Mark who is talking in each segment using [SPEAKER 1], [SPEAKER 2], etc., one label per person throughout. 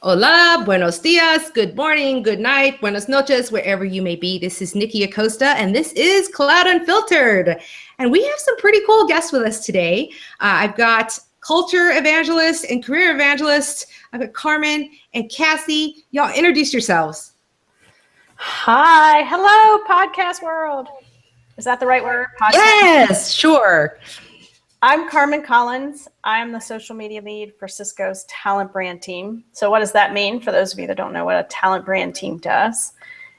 [SPEAKER 1] Hola, buenos dias, good morning, good night, buenas noches, wherever you may be. This is Nikki Acosta, and this is Cloud Unfiltered. And we have some pretty cool guests with us today. I've got culture evangelist and career evangelist. I've got Carmen and Casie. Y'all introduce yourselves.
[SPEAKER 2] Hi, hello, podcast world. Is that the right word? Podcast?
[SPEAKER 1] Yes, sure.
[SPEAKER 2] I'm Carmen Collins. I'm the social media lead for Cisco's talent brand team. So what does that mean for those of you that don't know what a talent brand team does?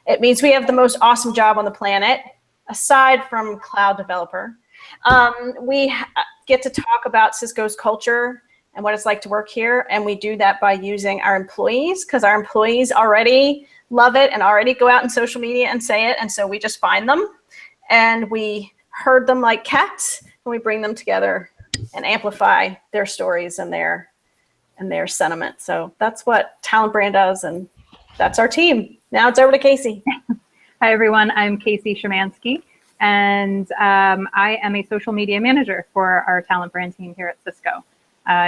[SPEAKER 2] It means we have the most awesome job on the planet, aside from cloud developer. We get to talk about Cisco's culture and what it's like to work here. And we do that by using our employees, because our employees already love it and already go out in social media and say it. And so we just find them and we herd them like cats. And we bring them together and amplify their stories and their sentiment. So that's what Talent Brand does, and that's our team. Now it's over to Casie.
[SPEAKER 3] Hi, everyone. I'm Casie Shimansky, and I am a social media manager for our Talent Brand team here at Cisco.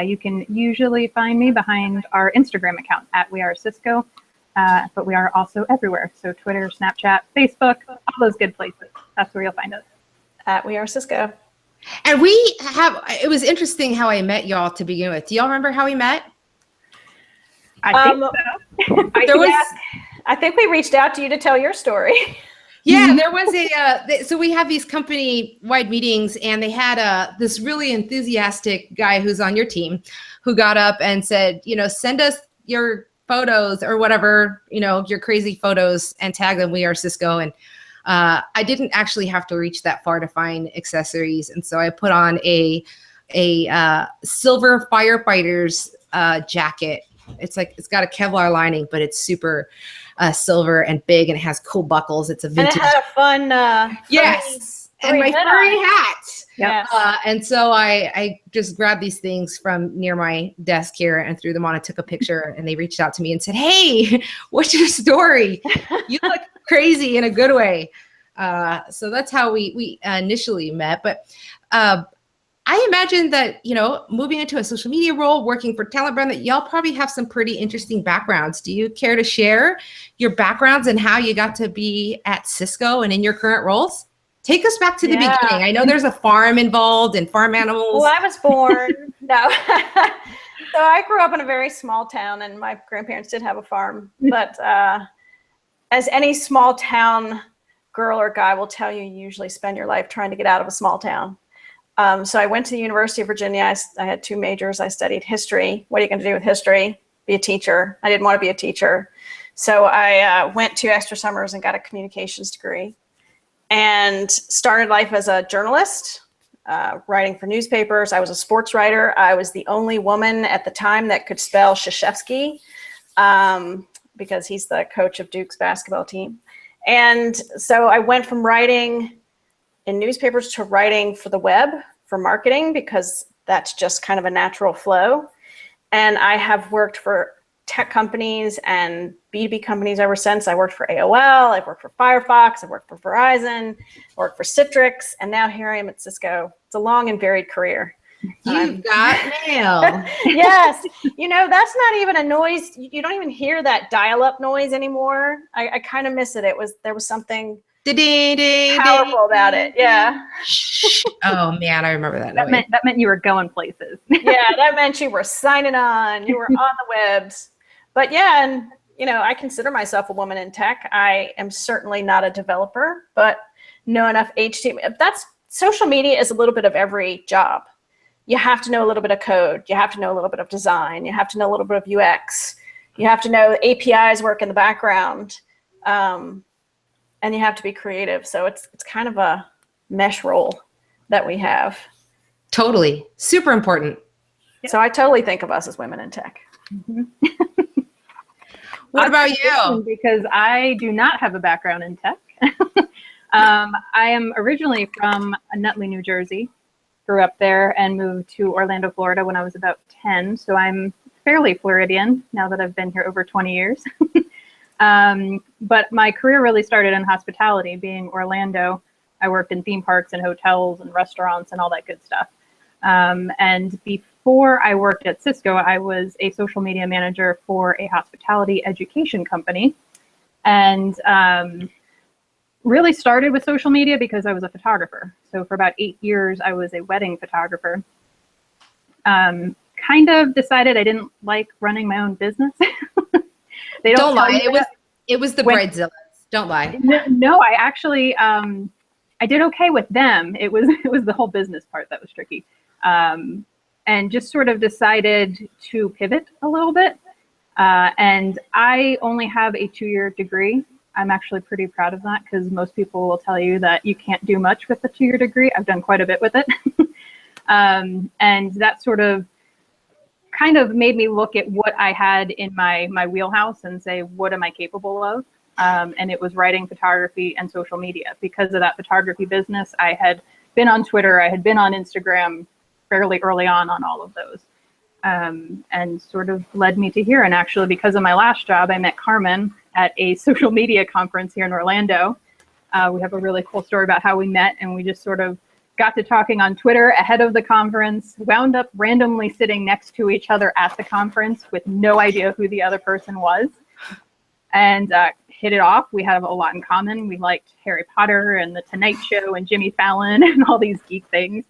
[SPEAKER 3] You can usually find me behind our Instagram account at We Are Cisco, but we are also everywhere. So Twitter, Snapchat, Facebook, all those good places. That's where you'll find us.
[SPEAKER 2] At We Are Cisco.
[SPEAKER 1] And it was interesting how I met y'all to begin with. Do y'all remember how we met?
[SPEAKER 3] I think so.
[SPEAKER 2] I think we reached out to you to tell your story.
[SPEAKER 1] Yeah, there was so we have these company-wide meetings, and they had this really enthusiastic guy who's on your team who got up and said, send us your photos or whatever, your crazy photos, and tag them We Are Cisco. And I didn't actually have to reach that far to find accessories. And so I put on a silver firefighter's jacket. It's got a Kevlar lining, but it's super silver and big, and it has cool buckles. It's a vintage.
[SPEAKER 2] And it had a fun
[SPEAKER 1] yes. And my furry hat.
[SPEAKER 2] Yes.
[SPEAKER 1] And so I just grabbed these things from near my desk here and threw them on and took a picture, and they reached out to me and said, "Hey, what's your story? You look crazy in a good way." So that's how we initially met. But I imagine that, moving into a social media role, working for Talent Brand, that y'all probably have some pretty interesting backgrounds. Do you care to share your backgrounds and how you got to be at Cisco and in your current roles? Take us back to the beginning. I know there's a farm involved and farm animals.
[SPEAKER 2] Well, I was born. No. So I grew up in a very small town, and my grandparents did have a farm. But as any small town girl or guy will tell you, you usually spend your life trying to get out of a small town. So I went to the University of Virginia. I had two majors. I studied history. What are you going to do with history? Be a teacher. I didn't want to be a teacher. So I went 2 extra summers and got a communications degree, and started life as a journalist, writing for newspapers. I was a sports writer. I was the only woman at the time that could spell Krzyzewski, because he's the coach of Duke's basketball team. And so I went from writing in newspapers to writing for the web for marketing, because that's just kind of a natural flow. And I have worked for tech companies and B2B companies ever since. I worked for AOL, I've worked for Firefox, I've worked for Verizon, I worked for Citrix, and now here I am at Cisco. It's a long and varied career.
[SPEAKER 1] You've got mail.
[SPEAKER 2] Yes. That's not even a noise. You don't even hear that dial-up noise anymore. I kind of miss it. There was something powerful about it. Yeah.
[SPEAKER 1] Oh man, I remember that.
[SPEAKER 3] That meant you were going places.
[SPEAKER 2] Yeah, that meant you were signing on. You were on the webs. But yeah, and I consider myself a woman in tech. I am certainly not a developer, but know enough HTML. Social media is a little bit of every job. You have to know a little bit of code. You have to know a little bit of design. You have to know a little bit of UX. You have to know APIs work in the background. And you have to be creative. So it's kind of a mesh role that we have.
[SPEAKER 1] Totally. Super important.
[SPEAKER 2] So I totally think of us as women in tech.
[SPEAKER 3] Mm-hmm.
[SPEAKER 1] What about you?
[SPEAKER 3] Because I do not have a background in tech. I am originally from Nutley, New Jersey. Grew up there and moved to Orlando, Florida when I was about 10. So I'm fairly Floridian now that I've been here over 20 years. But my career really started in hospitality. Being Orlando, I worked in theme parks and hotels and restaurants and all that good stuff. And before I worked at Cisco, I was a social media manager for a hospitality education company, and really started with social media because I was a photographer. So for about 8 years, I was a wedding photographer. Kind of decided I didn't like running my own business. They
[SPEAKER 1] don't lie. It was the bridezillas. Don't lie.
[SPEAKER 3] No, I actually I did okay with them. It was the whole business part that was tricky. And just sort of decided to pivot a little bit. And I only have a 2-year degree. I'm actually pretty proud of that because most people will tell you that you can't do much with a 2-year degree. I've done quite a bit with it. And that sort of kind of made me look at what I had in my wheelhouse and say, what am I capable of? And it was writing, photography, and social media. Because of that photography business, I had been on Twitter, I had been on Instagram fairly early on all of those. And sort of led me to here. And actually, because of my last job, I met Carmen at a social media conference here in Orlando. We have a really cool story about how we met, and we just sort of got to talking on Twitter ahead of the conference, wound up randomly sitting next to each other at the conference with no idea who the other person was, and hit it off. We have a lot in common. We liked Harry Potter and The Tonight Show and Jimmy Fallon and all these geek things.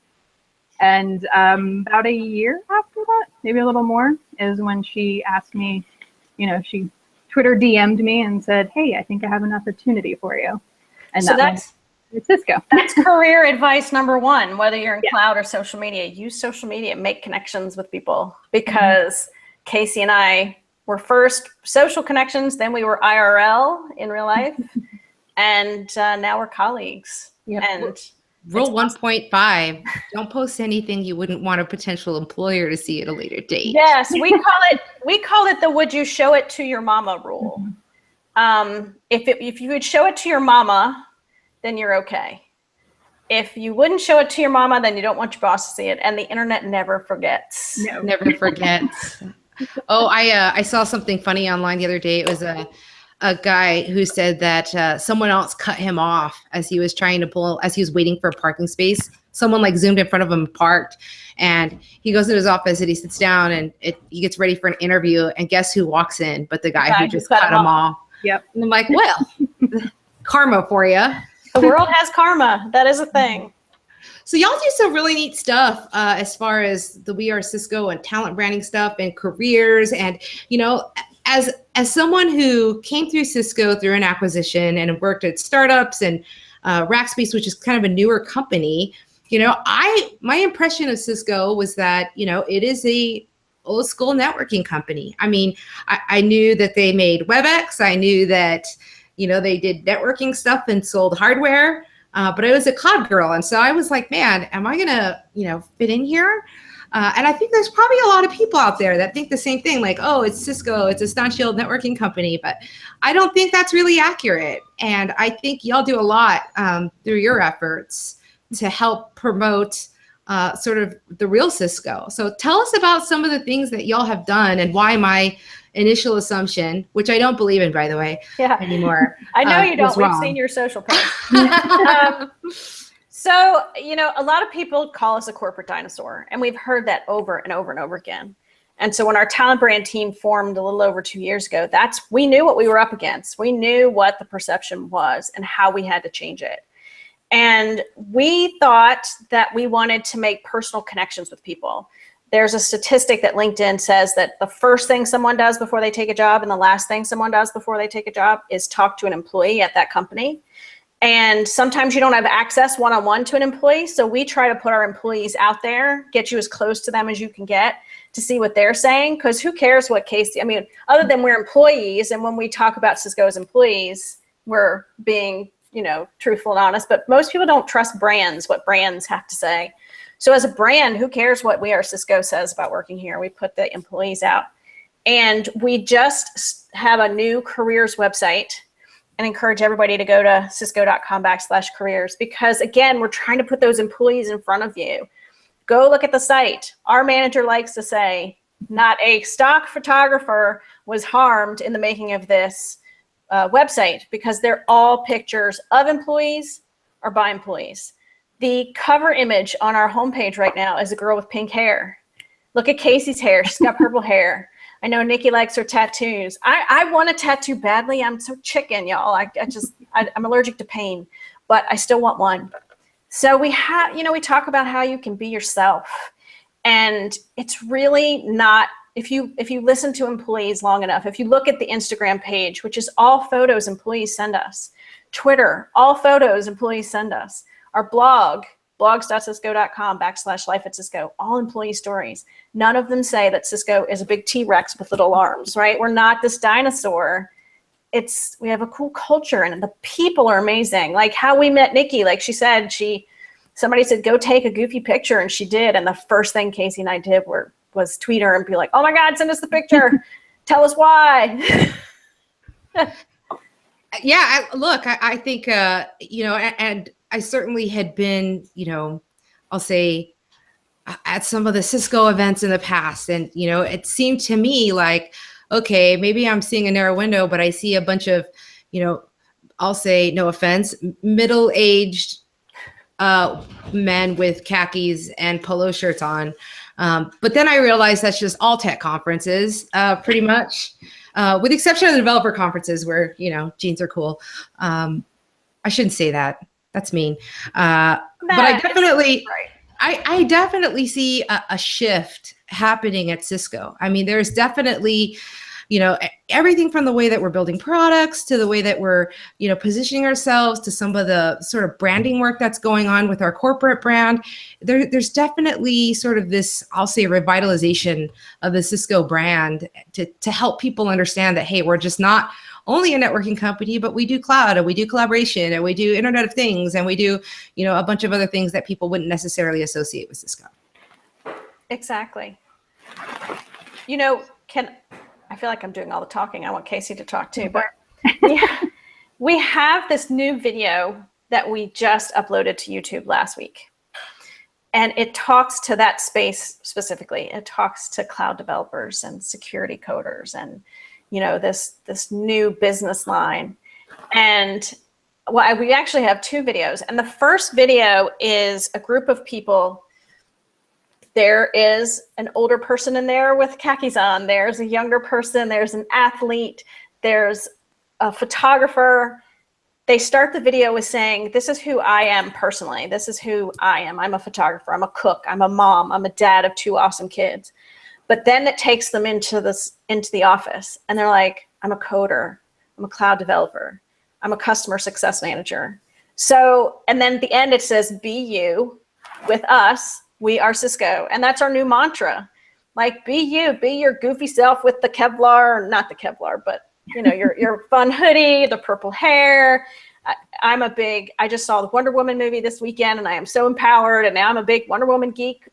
[SPEAKER 3] And about a year after that, maybe a little more, is when she asked me, she Twitter DM'd me and said, hey, I think I have an opportunity for you. And
[SPEAKER 2] so
[SPEAKER 3] that's Cisco.
[SPEAKER 2] That's career advice number one, whether you're in cloud or social media. Use social media, make connections with people, because Casie and I were first social connections, then we were IRL in real life, and now we're colleagues.
[SPEAKER 3] Yep.
[SPEAKER 2] And
[SPEAKER 1] Rule 1.5, don't post anything you wouldn't want a potential employer to see at a later date.
[SPEAKER 2] Yes, we call it the would you show it to your mama rule. If you would show it to your mama, then you're okay. If you wouldn't show it to your mama, then you don't want your boss to see it. And the internet never forgets.
[SPEAKER 1] No. Never forgets. Oh, I saw something funny online the other day. It was a guy who said that someone else cut him off as he was waiting for a parking space. Someone like zoomed in front of him, parked, and he goes to his office and he sits down and he gets ready for an interview. And guess who walks in? But the guy who just cut him off.
[SPEAKER 3] Yep.
[SPEAKER 1] And I'm like, well, karma for you.
[SPEAKER 2] The world has karma. That is a thing.
[SPEAKER 1] So y'all do some really neat stuff as far as the We Are Cisco and talent branding stuff and careers. And, as someone who came through Cisco through an acquisition and worked at startups and Rackspace, which is kind of a newer company, my impression of Cisco was that, it is a old school networking company. I mean, I knew that they made WebEx. I knew that, they did networking stuff and sold hardware, but I was a cloud girl. And so I was like, man, am I going to, fit in here? And I think there's probably a lot of people out there that think the same thing, like, oh, it's Cisco, it's a staunch old networking company, but I don't think that's really accurate. And I think y'all do a lot through your efforts to help promote sort of the real Cisco. So tell us about some of the things that y'all have done and why my initial assumption, which I don't believe in, by the way, anymore.
[SPEAKER 2] I know you don't. We've seen your social posts. So, a lot of people call us a corporate dinosaur, and we've heard that over and over and over again. And so when our talent brand team formed a little over 2 years ago, we knew what we were up against. We knew what the perception was and how we had to change it. And we thought that we wanted to make personal connections with people. There's a statistic that LinkedIn says that the first thing someone does before they take a job and the last thing someone does before they take a job is talk to an employee at that company. And sometimes you don't have access one-on-one to an employee. So we try to put our employees out there, get you as close to them as you can get to see what they're saying. Because who cares what Casie, other than we're employees. And when we talk about Cisco as employees, we're being, truthful and honest. But most people don't trust brands, what brands have to say. So as a brand, who cares what We Are Cisco says about working here? We put the employees out. And we just have a new careers website and encourage everybody to go to cisco.com/careers, because again, we're trying to put those employees in front of you. Go look at the site. Our manager likes to say, not a stock photographer was harmed in the making of this website, because they're all pictures of employees or by employees. The cover image on our homepage right now is a girl with pink hair. Look at Casey's hair. She's got purple hair. I know Nikki likes her tattoos. I want a tattoo badly. I'm so chicken, y'all. I'm allergic to pain, but I still want one. So we talk about how you can be yourself. And it's really not, if you listen to employees long enough, if you look at the Instagram page, which is all photos employees send us, Twitter, all photos employees send us, our blog, blogs.cisco.com/life@Cisco, all employee stories. None of them say that Cisco is a big T-Rex with little arms, right? We're not this dinosaur. We have a cool culture and the people are amazing. Like how we met Nikki, like she said, somebody said, go take a goofy picture, and she did. And the first thing Casie and I did was tweet her and be like, oh my God, send us the picture. Tell us why.
[SPEAKER 1] Yeah, I think, and I certainly had been, I'll say at some of the Cisco events in the past. And, it seemed to me like, okay, maybe I'm seeing a narrow window, but I see a bunch of, I'll say, no offense, middle-aged men with khakis and polo shirts on. But then I realized that's just all tech conferences, pretty much, with the exception of the developer conferences where, jeans are cool. I shouldn't say that. That's mean. But I definitely, I definitely see a shift happening at Cisco. I mean, there's definitely, everything from the way that we're building products to the way that we're, positioning ourselves to some of the sort of branding work that's going on with our corporate brand. There's definitely sort of this, I'll say, revitalization of the Cisco brand to help people understand that, hey, we're just not only a networking company, but we do cloud and we do collaboration and we do Internet of Things and we do, a bunch of other things that people wouldn't necessarily associate with Cisco.
[SPEAKER 2] Exactly. I feel like I'm doing all the talking. I want Casie to talk too, but we have this new video that we just uploaded to YouTube last week. And it talks to that space specifically. It talks to cloud developers and security coders and, this new business line. And we actually have two videos. And the first video is a group of people. There is an older person in there with khakis on. There's a younger person. There's an athlete. There's a photographer. They start the video with saying, this is who I am personally. This is who I am. I'm a photographer. I'm a cook. I'm a mom. I'm a dad of 2 awesome kids. But then it takes them into the office. And they're like, I'm a coder. I'm a cloud developer. I'm a customer success manager. So, and then at the end it says, be you with us. We are Cisco. And that's our new mantra. Like, be you, be your goofy self with the Kevlar, not the Kevlar, but your fun hoodie, the purple hair. I just saw the Wonder Woman movie this weekend and I am so empowered. And now I'm a big Wonder Woman geek.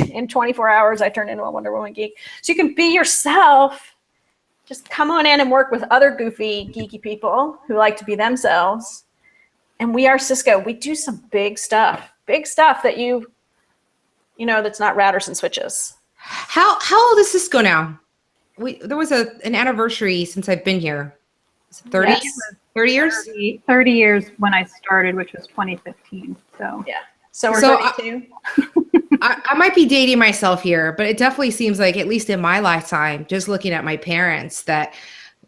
[SPEAKER 2] In 24 hours, I turned into a Wonder Woman geek. So you can be yourself. Just come on in and work with other goofy, geeky people who like to be themselves. And we are Cisco. We do some big stuff that that's not routers and switches.
[SPEAKER 1] How old is Cisco now? There was an anniversary since I've been here. 30? Yes. 30 years?
[SPEAKER 3] 30 years when I started, which was 2015. So
[SPEAKER 2] yeah. So we're 32.
[SPEAKER 1] I might be dating myself here, but it definitely seems like, at least in my lifetime, just looking at my parents, that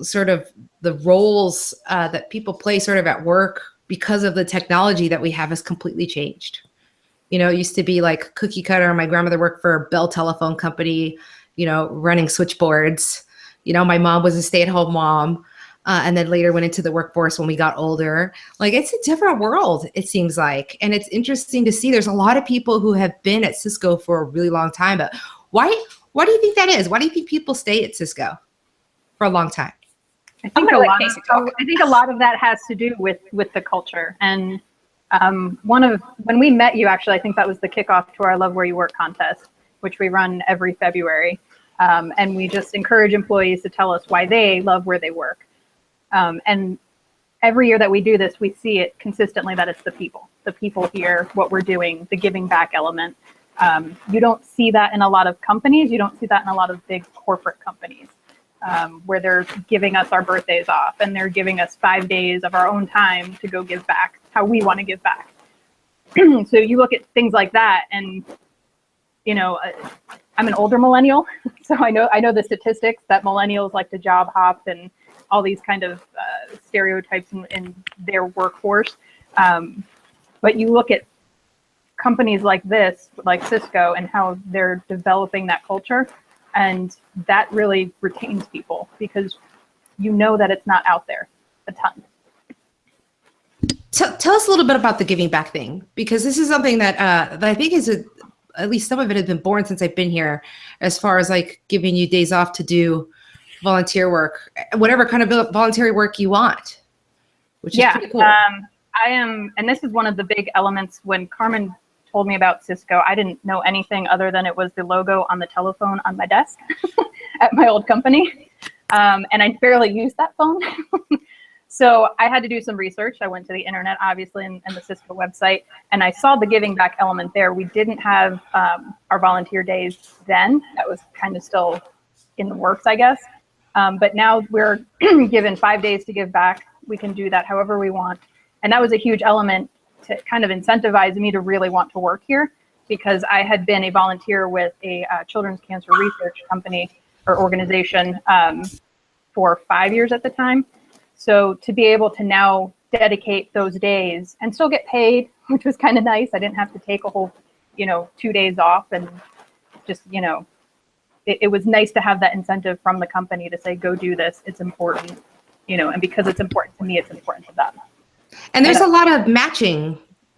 [SPEAKER 1] sort of the roles that people play sort of at work because of the technology that we have has completely changed. It used to be like cookie cutter. My grandmother worked for a Bell telephone company, running switchboards. My mom was a stay-at-home mom. And then later went into the workforce when we got older. Like, it's a different world, it seems like. And it's interesting to see there's a lot of people who have been at Cisco for a really long time. But why do you think that is? Why do you think people stay at Cisco for a long time?
[SPEAKER 3] I think a lot of that has to do with the culture. And when we met you, actually, I think that was the kickoff to our Love Where You Work contest, which we run every February. And we just encourage employees to tell us why they love where they work. And every year that we do this, we see it consistently that it's the people here, what we're doing, the giving back element. You don't see that in a lot of companies. You don't see that in a lot of big corporate companies where they're giving us our birthdays off and they're giving us 5 days of our own time to go give back how we want to give back. So you look at things like that and, I'm an older millennial, so I know the statistics that millennials like to job hop and all these kind of stereotypes in their workforce. But you look at companies like this, like Cisco, and how they're developing that culture, and that really retains people because you know that it's not out there a ton.
[SPEAKER 1] Tell us a little bit about the giving back thing, because this is something that I think is at least some of it has been born since I've been here, as far as like giving you days off to do volunteer work, whatever kind of voluntary work you want, which is pretty cool.
[SPEAKER 3] I am, and this is one of the big elements. When Carmen told me about Cisco, I didn't know anything other than it was the logo on the telephone on my desk at my old company. And I barely used that phone. So I had to do some research. I went to the internet, obviously, and the Cisco website, and I saw the giving back element there. We didn't have our volunteer days then. That was kind of still in the works, I guess. But now we're given 5 days to give back. We can do that however we want. And that was a huge element to kind of incentivize me to really want to work here, because I had been a volunteer with a children's cancer research company or organization for 5 years at the time. So to be able to now dedicate those days and still get paid, which was kind of nice. I didn't have to take a whole, 2 days off, and just, it was nice to have that incentive from the company to say, go do this. It's important, and because it's important to me, it's important to them.
[SPEAKER 1] And there's a lot of matching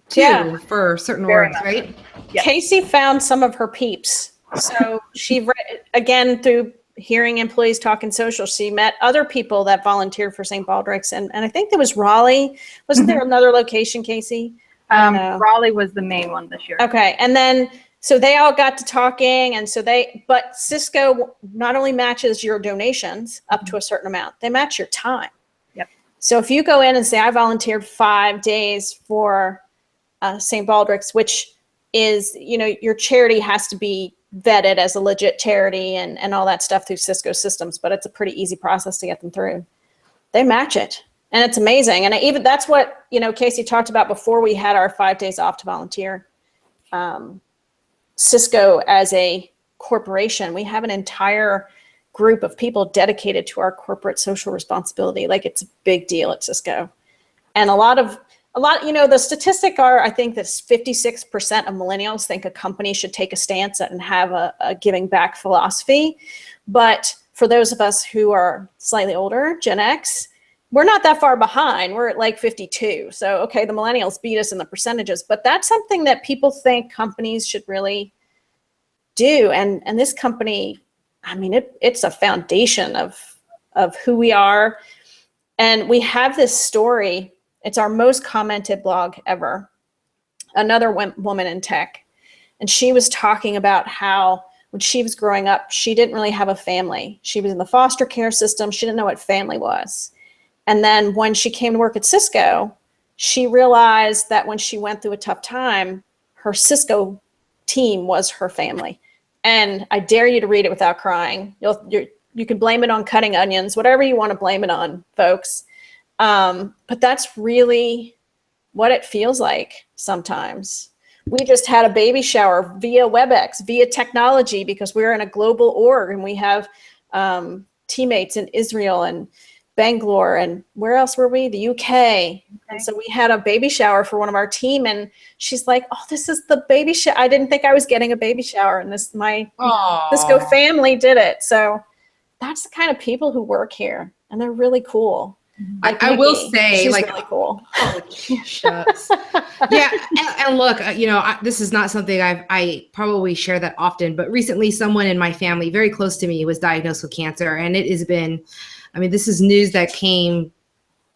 [SPEAKER 1] too for certain works, right?
[SPEAKER 2] Yeah. Casie found some of her peeps. So she read, again, through hearing employees talk in social, she met other people that volunteered for St. Baldrick's. And I think there was Raleigh. Wasn't there another location, Casie?
[SPEAKER 3] Raleigh was the main one this year.
[SPEAKER 2] Okay. And then, so they all got to talking. And so but Cisco not only matches your donations up to a certain amount, they match your time. So if you go in and say, I volunteered 5 days for St. Baldrick's, which is, your charity has to be vetted as a legit charity and all that stuff through Cisco systems, but it's a pretty easy process to get them through. They match it. And it's amazing. And that's what, Casie talked about before we had our 5 days off to volunteer. Cisco as a corporation, we have an entire group of people dedicated to our corporate social responsibility. Like, it's a big deal at Cisco. And a lot, the statistic are, I think that 56% of millennials think a company should take a stance and have a giving back philosophy. But for those of us who are slightly older, Gen X, we're not that far behind. We're at like 52. So, okay, the millennials beat us in the percentages, but that's something that people think companies should really do. And this company, I mean, it's a foundation of who we are. And we have this story. It's our most commented blog ever. Another woman in tech. And she was talking about how when she was growing up, she didn't really have a family. She was in the foster care system. She didn't know what family was. And then when she came to work at Cisco, she realized that when she went through a tough time, her Cisco team was her family. And I dare you to read it without crying. You can blame it on cutting onions, whatever you want to blame it on, folks. But that's really what it feels like sometimes. We just had a baby shower via WebEx, via technology, because we're in a global org and we have teammates in Israel and Bangalore, and where else were we? The UK. Okay. And so we had a baby shower for one of our team, and she's like, "Oh, this is the baby shower. I didn't think I was getting a baby shower, and my Cisco family did it." So that's the kind of people who work here, and they're really cool. Like
[SPEAKER 1] I will say,
[SPEAKER 2] she's
[SPEAKER 1] like,
[SPEAKER 2] really cool.
[SPEAKER 1] Oh, shucks. Yeah, and look, this is not something I probably share that often, but recently someone in my family, very close to me, was diagnosed with cancer, and it has been. I mean, this is news that came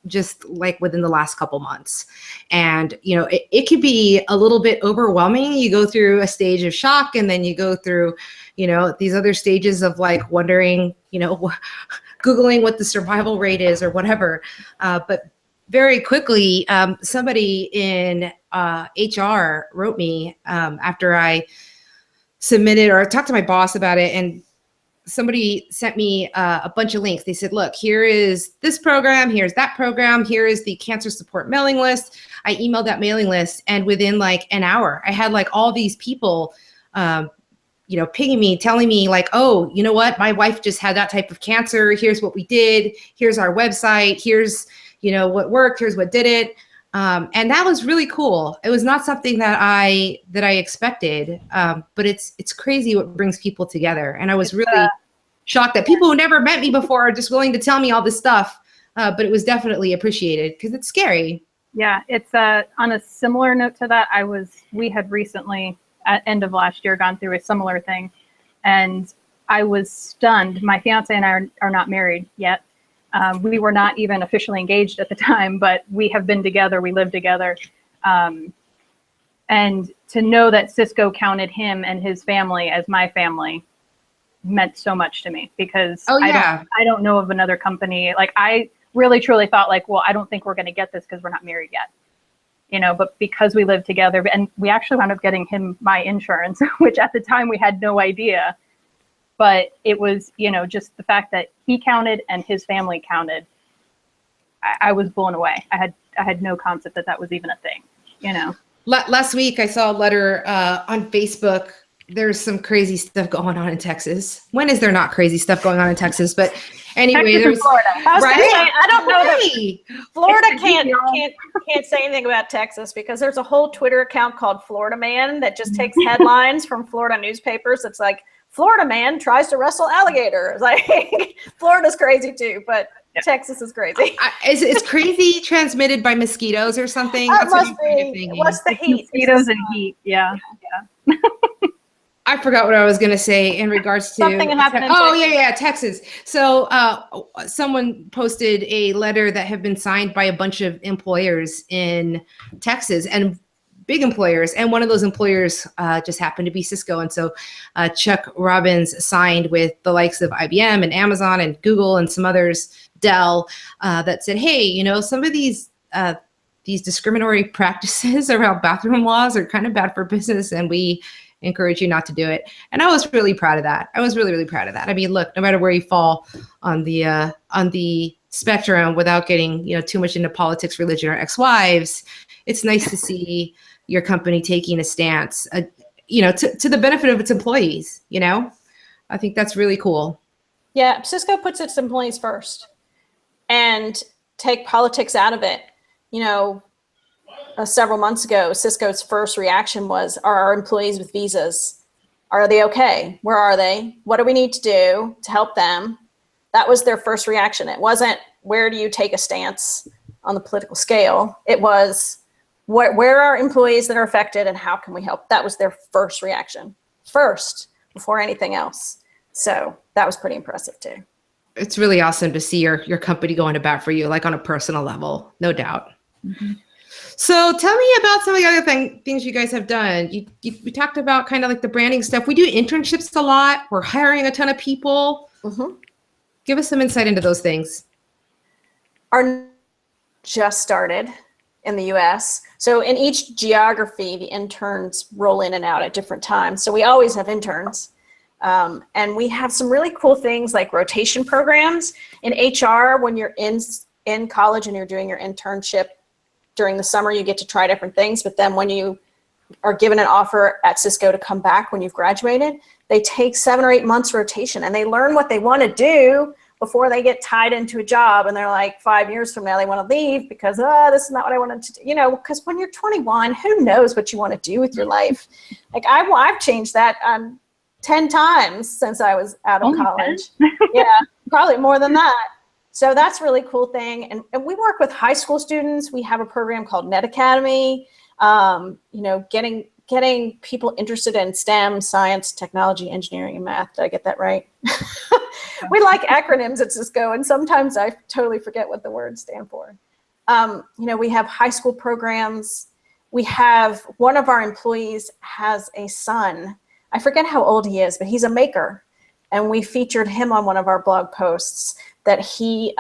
[SPEAKER 1] just like within the last couple months. And, it can be a little bit overwhelming. You go through a stage of shock, and then you go through, these other stages of like wondering, Googling what the survival rate is or whatever. But very quickly, somebody in HR wrote me after I submitted or talked to my boss about it, and somebody sent me a bunch of links. They said, look, here is this program, here's that program, here is the cancer support mailing list. I emailed that mailing list, and within like an hour, I had like all these people pinging me, telling me like, oh, you know what? My wife just had that type of cancer. Here's what we did. Here's our website. Here's, what worked. Here's what did it. And that was really cool. It was not something that I expected, but it's crazy what brings people together. And I was really shocked that people who never met me before are just willing to tell me all this stuff. But it was definitely appreciated because it's scary.
[SPEAKER 3] Yeah, it's on a similar note to that. We had recently at end of last year gone through a similar thing, and I was stunned. My fiance and I are not married yet. We were not even officially engaged at the time, but we have been together. We live together. And to know that Cisco counted him and his family as my family meant so much to me because I don't know of another company. Like I really truly thought like, well, I don't think we're going to get this because we're not married yet. But because we live together, and we actually wound up getting him my insurance, which at the time we had no idea. But it was, just the fact that he counted and his family counted. I was blown away. I had no concept that was even a thing,
[SPEAKER 1] Last week, I saw a letter on Facebook. There's some crazy stuff going on in Texas. When is there not crazy stuff going on in Texas? But anyway, there's
[SPEAKER 2] Florida. I don't know that Florida can't say anything about Texas because there's a whole Twitter account called Florida Man that just takes headlines from Florida newspapers. It's like Florida man tries to wrestle alligator. It's like Florida's crazy too, but Texas is crazy.
[SPEAKER 1] Is crazy transmitted by mosquitoes or something?
[SPEAKER 2] That must be. What's the heat?
[SPEAKER 3] Mosquitoes and heat. Yeah.
[SPEAKER 1] I forgot what I was going to say in regards to
[SPEAKER 2] something happened.
[SPEAKER 1] Texas. So someone posted a letter that had been signed by a bunch of employers in Texas and big employers. And one of those employers just happened to be Cisco. And so Chuck Robbins signed with the likes of IBM and Amazon and Google and some others, Dell, that said, hey, some of these discriminatory practices around bathroom laws are kind of bad for business. And we encourage you not to do it. And I was really proud of that. I was really, really proud of that. I mean, look, no matter where you fall on the spectrum without getting, too much into politics, religion, or ex-wives, it's nice to see your company taking a stance, to the benefit of its employees, I think that's really cool.
[SPEAKER 2] Yeah. Cisco puts its employees first and take politics out of it. Several months ago, Cisco's first reaction was, are our employees with visas? Are they okay? Where are they? What do we need to do to help them? That was their first reaction. It wasn't, where do you take a stance on the political scale? It was, where are employees that are affected and how can we help? That was their first reaction, before anything else. So that was pretty impressive too.
[SPEAKER 1] It's really awesome to see your company going to bat for you, like on a personal level, no doubt. Mm-hmm. So tell me about some of the other things you guys have done. We talked about kind of like the branding stuff. We do internships a lot. We're hiring a ton of people. Mm-hmm. Give us some insight into those things.
[SPEAKER 2] Our just started in the US. So in each geography, the interns roll in and out at different times. So we always have interns. And we have some really cool things like rotation programs. In HR, when you're in college and you're doing your internship, during the summer, you get to try different things. But then when you are given an offer at Cisco to come back when you've graduated, they take 7 or 8 months rotation and they learn what they want to do before they get tied into a job. And they're like 5 years from now, they want to leave because, this is not what I wanted to do. Because when you're 21, who knows what you want to do with your life? Like I've changed that 10 times since I was out of college. Yeah, probably more than that. So that's a really cool thing. And we work with high school students. We have a program called Net Academy, getting people interested in STEM, science, technology, engineering, and math. Did I get that right? We like acronyms at Cisco, and sometimes I totally forget what the words stand for. We have high school programs. We have one of our employees has a son. I forget how old he is, but he's a maker. And we featured him on one of our blog posts that he,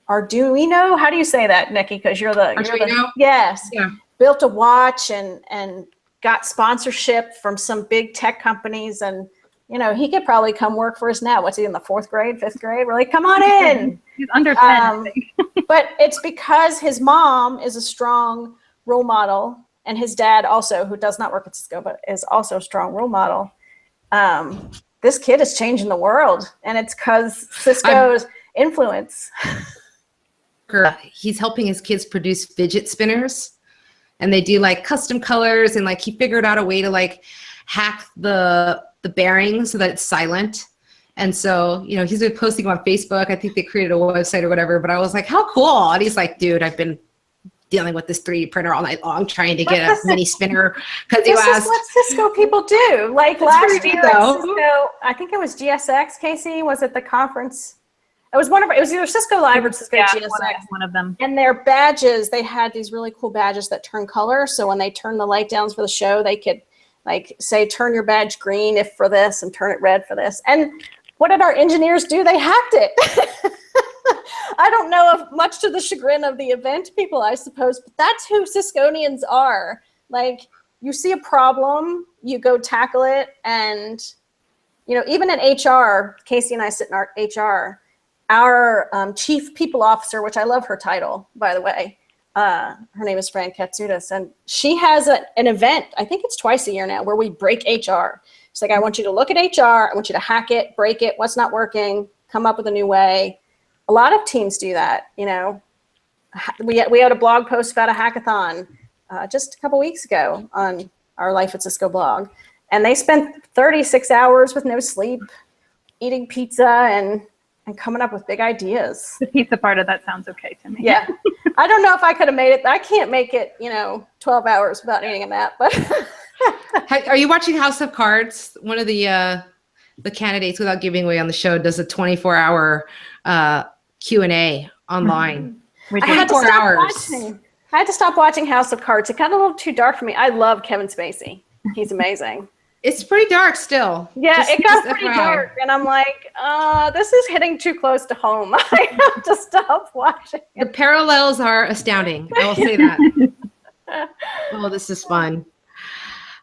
[SPEAKER 2] Arduino, how do you say that, Nikki? Because you're the yes, yeah. Built a watch and got sponsorship from some big tech companies. And, he could probably come work for us now. What's he in the 4th grade, 5th grade? We're like, come on in.
[SPEAKER 3] He's under 10, I think.
[SPEAKER 2] But it's because his mom is a strong role model and his dad also, who does not work at Cisco, but is also a strong role model. this kid is changing the world, and it's because Cisco's influence.
[SPEAKER 1] He's helping his kids produce fidget spinners, and they do like custom colors, and like he figured out a way to like hack the bearing so that it's silent. And so, you know, he's been posting on Facebook. I think they created a website or whatever, but I was like, how cool. And he's like, dude, I've been dealing with this 3D printer all night long trying to get a mini spinner because you asked.
[SPEAKER 2] This is what Cisco people do. Like last year at Cisco, I think it was GSX, Casie, was at the conference. It was either Cisco Live or Cisco GSX.
[SPEAKER 3] One of them.
[SPEAKER 2] And their badges, they had these really cool badges that turn color. So when they turn the light downs for the show, they could like say, turn your badge green if for this and turn it red for this. And what did our engineers do? They hacked it. I don't know if much to the chagrin of the event people, I suppose, but that's who Cisconians are. Like, you see a problem, you go tackle it. And, you know, even in HR, Casie and I sit in our HR, our chief people officer, which I love her title, by the way, her name is Fran Katsoudas, and she has an event, I think it's twice a year now, where we break HR. It's like, I want you to look at HR, I want you to hack it, break it, what's not working, come up with a new way. A lot of teams do that, you know. We had a blog post about a hackathon just a couple weeks ago on our Life at Cisco blog. And they spent 36 hours with no sleep, eating pizza and coming up with big ideas.
[SPEAKER 3] The pizza part of that sounds okay to me.
[SPEAKER 2] Yeah. I don't know if I could have made it. I can't make it, you know, 12 hours without eating a nap, but.
[SPEAKER 1] Are you watching House of Cards? One of the candidates, without giving away on the show, does a 24-hour Q&A online.
[SPEAKER 2] I had to stop watching House of Cards. It got a little too dark for me. I love Kevin Spacey. He's amazing.
[SPEAKER 1] It's pretty dark still.
[SPEAKER 2] Yeah, it got pretty dark. And I'm like, this is hitting too close to home. I have to stop watching it.
[SPEAKER 1] The parallels are astounding. I will say that. Oh, this is fun.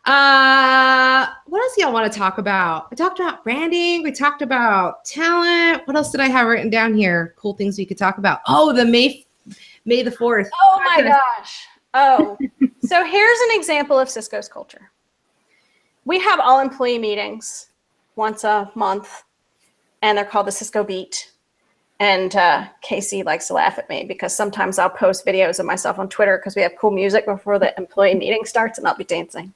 [SPEAKER 1] What else do y'all want to talk about? We talked about branding. We talked about talent. What else did I have written down here? Cool things we could talk about. Oh, the May the 4th.
[SPEAKER 2] Oh my gosh. Oh, so here's an example of Cisco's culture. We have all employee meetings once a month, and they're called the Cisco Beat. And Casie likes to laugh at me because sometimes I'll post videos of myself on Twitter because we have cool music before the employee meeting starts, and I'll be dancing.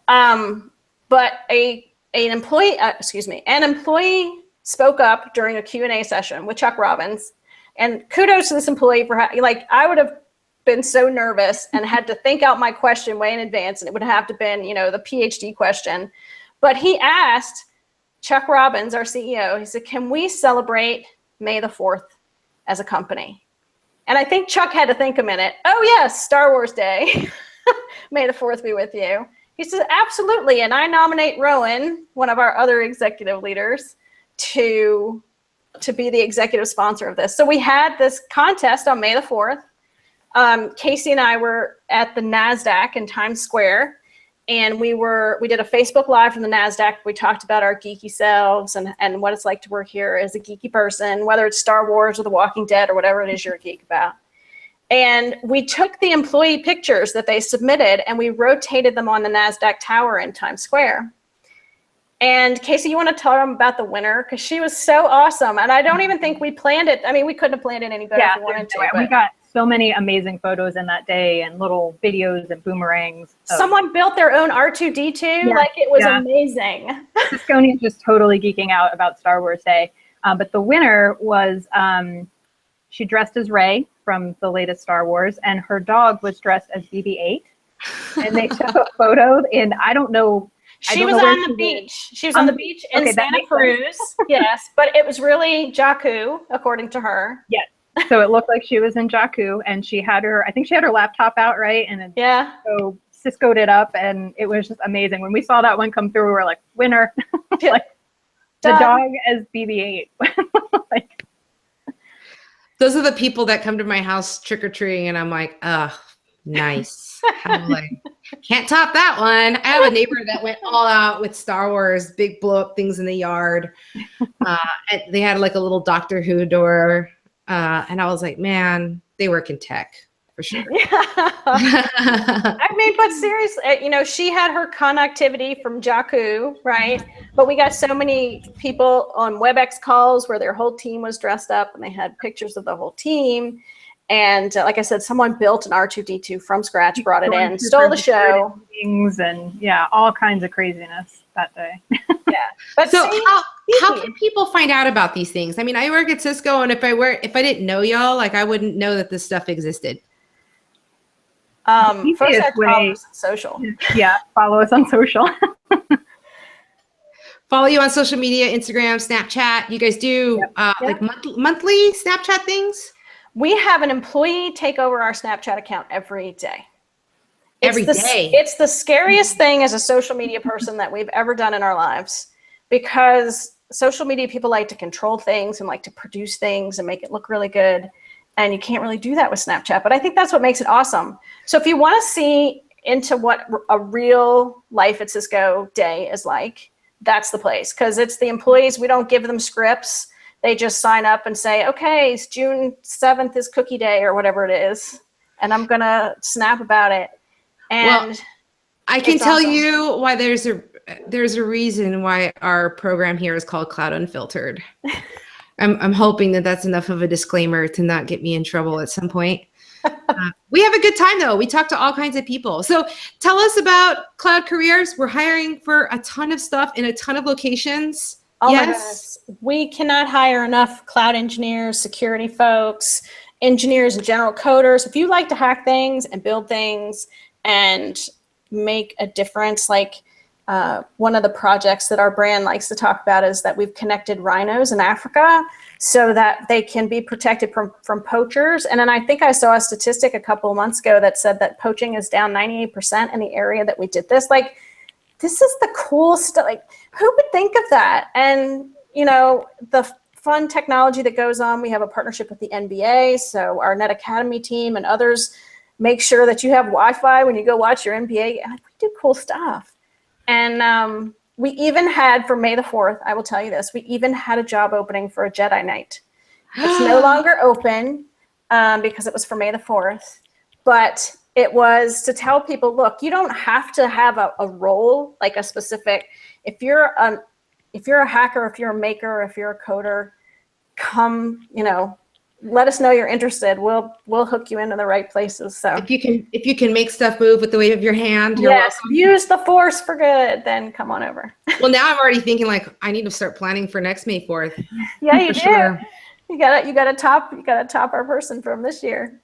[SPEAKER 2] But an employee spoke up during a Q&A session with Chuck Robbins, and kudos to this employee for I would have been so nervous and had to think out my question way in advance, and it would have to been, you know, the PhD question. But he asked Chuck Robbins, our CEO, he said, can we celebrate May the 4th as a company? And I think Chuck had to think a minute. Oh yes, Star Wars Day. May the 4th be with you. He says, absolutely. And I nominate Rowan, one of our other executive leaders, to be the executive sponsor of this. So we had this contest on May the 4th. Casie and I were at the NASDAQ in Times Square, and we did a Facebook Live from the NASDAQ. We talked about our geeky selves and what it's like to work here as a geeky person, whether it's Star Wars or The Walking Dead or whatever it is you're a geek about. And we took the employee pictures that they submitted and we rotated them on the NASDAQ tower in Times Square. And Casie, you want to tell them about the winner? Because she was so awesome. And I don't even think we planned it. I mean, we couldn't have planned it any better if we wanted to.
[SPEAKER 3] We got so many amazing photos in that day and little videos and boomerangs.
[SPEAKER 2] Someone built their own R2-D2. Yeah, like, it was amazing.
[SPEAKER 3] Cisconians just totally geeking out about Star Wars Day. But the winner was, she dressed as Rey from the latest Star Wars, and her dog was dressed as BB-8. And they took a photo, and I don't know.
[SPEAKER 2] She was on the beach. She was on the beach in Santa Cruz. Yes, but it was really Jakku, according to her.
[SPEAKER 3] Yes. So it looked like she was in Jakku, and she had her, I think she had her laptop out, right? And
[SPEAKER 2] yeah.
[SPEAKER 3] So Cisco'd it up, and it was just amazing. When we saw that one come through, we were like, winner. Like, the dog as BB-8. Like,
[SPEAKER 1] those are the people that come to my house trick-or-treating, and I'm like, ugh, nice. I'm like, can't top that one. I have a neighbor that went all out with Star Wars, big blow-up things in the yard. And they had like a little Doctor Who door. And I was like, man, they work in tech for sure.
[SPEAKER 2] Yeah. I mean, but seriously, she had her connectivity from Jakku, right? But we got so many people on WebEx calls where their whole team was dressed up and they had pictures of the whole team. And like I said, someone built an R2-D2 from scratch, brought it in, stole the show.
[SPEAKER 3] Things and all kinds of craziness that day.
[SPEAKER 2] Yeah. But
[SPEAKER 1] so how can people find out about these things? I mean, I work at Cisco, and if I didn't know y'all, like I wouldn't know that this stuff existed.
[SPEAKER 2] First I'd follow us on social.
[SPEAKER 3] Yeah, follow us on social.
[SPEAKER 1] Follow you on social media, Instagram, Snapchat. You guys do like monthly Snapchat things?
[SPEAKER 2] We have an employee take over our Snapchat account every day. It's the scariest thing as a social media person that we've ever done in our lives, because social media people like to control things and like to produce things and make it look really good. And you can't really do that with Snapchat. But I think that's what makes it awesome. So if you want to see into what a real life at Cisco day is like, that's the place. Because it's the employees. We don't give them scripts. They just sign up and say, okay, it's June 7th is cookie day or whatever it is. And I'm going to snap about it. And
[SPEAKER 1] I can tell you why there's a reason why our program here is called Cloud Unfiltered. I'm hoping that that's enough of a disclaimer to not get me in trouble at some point. We have a good time though. We talk to all kinds of people. So tell us about Cloud Careers. We're hiring for a ton of stuff in a ton of locations.
[SPEAKER 2] Oh my goodness. We cannot hire enough cloud engineers, security folks, engineers, and general coders. If you like to hack things and build things and make a difference, like one of the projects that our brand likes to talk about is that we've connected rhinos in Africa so that they can be protected from poachers. And then I think I saw a statistic a couple of months ago that said that poaching is down 98% in the area that we did this. Like, this is the cool stuff. Like, who would think of that? And, the fun technology that goes on, we have a partnership with the NBA. So our Net Academy team and others make sure that you have Wi-Fi when you go watch your NBA. And we do cool stuff. And we even had, for May the 4th, I will tell you this, we even had a job opening for a Jedi Knight. It's no longer open because it was for May the 4th. But it was to tell people, look, you don't have to have a role, like a specific, if you're a hacker, if you're a maker, if you're a coder, come, let us know you're interested. We'll hook you into the right places. So
[SPEAKER 1] if you can make stuff move with the wave of your hand, you're welcome.
[SPEAKER 2] Use the force for good, then come on over.
[SPEAKER 1] Well, now I'm already thinking like I need to start planning for next May 4th.
[SPEAKER 2] Yeah, you do. Sure. You gotta top our person from this year.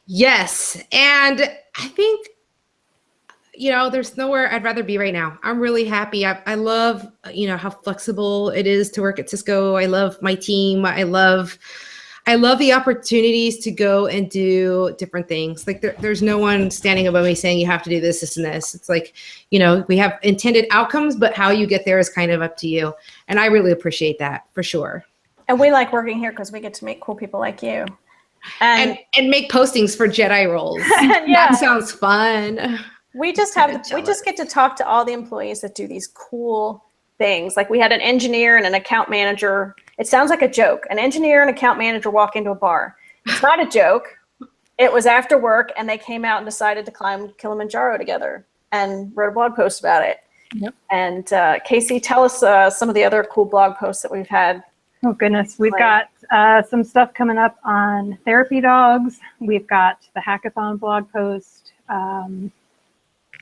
[SPEAKER 1] Yes. And I think, there's nowhere I'd rather be right now. I'm really happy. I love, how flexible it is to work at Cisco. I love my team. I love the opportunities to go and do different things. Like there's no one standing above me saying you have to do this and this. It's like, we have intended outcomes, but how you get there is kind of up to you. And I really appreciate that for sure.
[SPEAKER 2] And we like working here because we get to meet cool people like you. And
[SPEAKER 1] make postings for Jedi roles. That sounds fun.
[SPEAKER 2] We just get to talk to all the employees that do these cool things. Like we had an engineer and an account manager. It sounds like a joke. An engineer and account manager walk into a bar. It's not a joke. It was after work and they came out and decided to climb Kilimanjaro together and wrote a blog post about it.
[SPEAKER 3] Yep.
[SPEAKER 2] And Casie, tell us some of the other cool blog posts that we've had.
[SPEAKER 3] Oh goodness, we've got some stuff coming up on therapy dogs. We've got the hackathon blog post.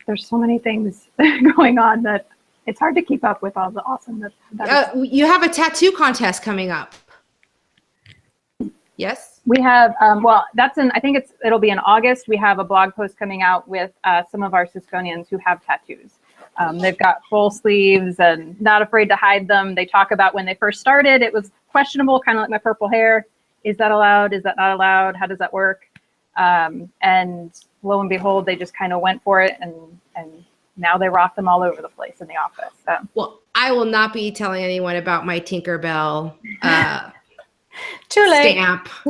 [SPEAKER 3] There's so many things going on that it's hard to keep up with all the awesome that
[SPEAKER 1] you have a tattoo contest coming up. Yes?
[SPEAKER 3] We have, I think it'll be in August. We have a blog post coming out with some of our Cisconians who have tattoos. They've got full sleeves and not afraid to hide them. They talk about when they first started, it was questionable, kind of like my purple hair. Is that allowed? Is that not allowed? How does that work? And lo and behold, they just kind of went for it, and now they rock them all over the place in the office. So.
[SPEAKER 1] Well, I will not be telling anyone about my Tinkerbell
[SPEAKER 2] Too late.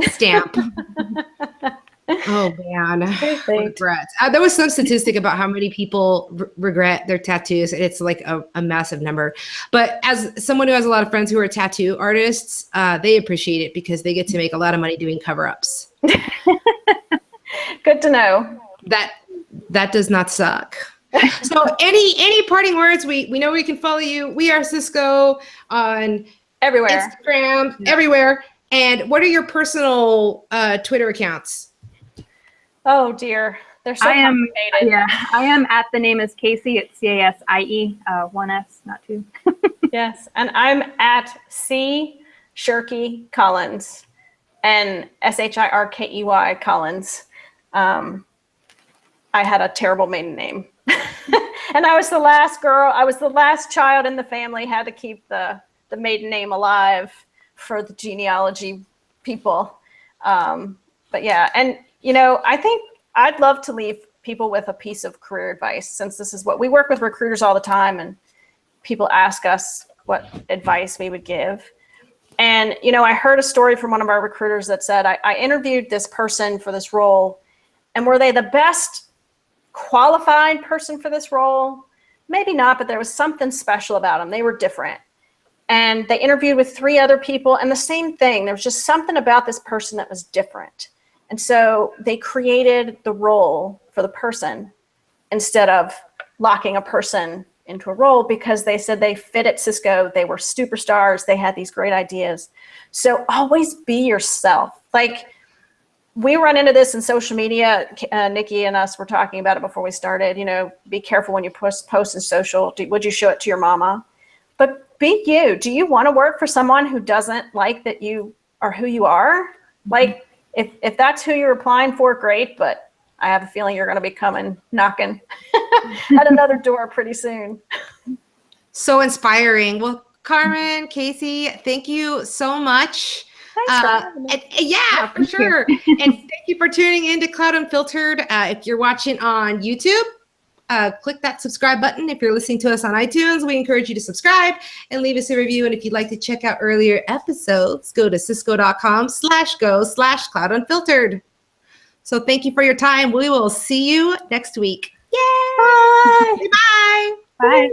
[SPEAKER 1] Stamp. Oh man, regrets. There was some statistic about how many people regret their tattoos. It's like a massive number. But as someone who has a lot of friends who are tattoo artists, they appreciate it because they get to make a lot of money doing cover-ups.
[SPEAKER 2] Good Good to know.
[SPEAKER 1] That does not suck. So any parting words? We know we can follow you. We are Cisco on
[SPEAKER 2] Everywhere.
[SPEAKER 1] Instagram, everywhere. And what are your personal Twitter accounts?
[SPEAKER 2] Oh dear. They're so complicated.
[SPEAKER 3] I am at the name is Casie. It's Casie, one S, not two.
[SPEAKER 2] Yes. And I'm at C Shirkey Collins and Shirkey Collins. I had a terrible maiden name. And I was the last girl. I was the last child in the family, had to keep the maiden name alive for the genealogy people. But yeah, and I think I'd love to leave people with a piece of career advice, since this is what we work with recruiters all the time, and people ask us what advice we would give. And, I heard a story from one of our recruiters that said, I interviewed this person for this role, and were they the best qualified person for this role? Maybe not, but there was something special about them. They were different. And they interviewed with 3 other people, and the same thing. There was just something about this person that was different. And so they created the role for the person instead of locking a person into a role, because they said they fit at Cisco. They were superstars. They had these great ideas. So always be yourself. Like, we run into this in social media. Nikki and us were talking about it before we started. Be careful when you post in social. Would you show it to your mama? But be you. Do you want to work for someone who doesn't like that you are who you are? Like, if that's who you're applying for, great. But I have a feeling you're going to be coming knocking at another door pretty soon.
[SPEAKER 1] So inspiring. Well, Carmen, Casie, thank you so much.
[SPEAKER 2] Thanks for having me.
[SPEAKER 1] Yeah, for sure. And thank you for tuning in to Cloud Unfiltered. If you're watching on YouTube, click that subscribe button. If you're listening to us on iTunes, we encourage you to subscribe and leave us a review. And if you'd like to check out earlier episodes, go to cisco.com/go/Cloud Unfiltered. So thank you for your time. We will see you next week. Yay!
[SPEAKER 2] Bye.
[SPEAKER 1] Bye.
[SPEAKER 3] Bye.